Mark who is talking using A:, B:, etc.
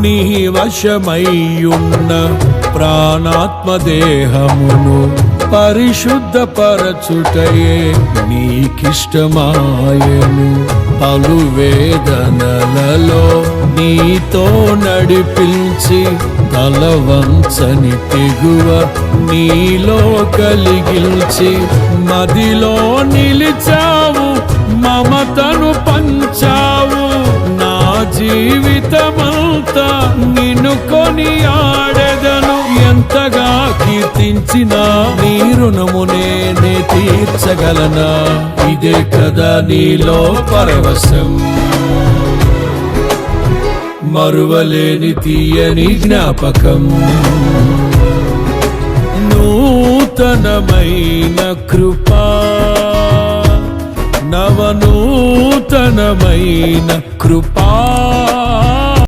A: నీ వశమయ్యున్న ప్రాణాత్మదేహమును పరిశుద్ధపరచుటయే నీకిష్టమాయను. పలు వేదనలలో నీతో నడిపించి తలవంచని తెగువ నీలో కలిగిల్చి మదిలో నిలిచావు, మమతను పంచావు. నా జీవితమంతా నిన్ను కొనియాడెదను. ఎంతగా కీర్తించినా నీ రుణము నేనే తీర్చగలనా? ఇదే కదా నీలో పరవశం, మరువలేని తీయని జ్ఞాపకం. నూతనమైన కృపా, నవనూతనమైన కృపా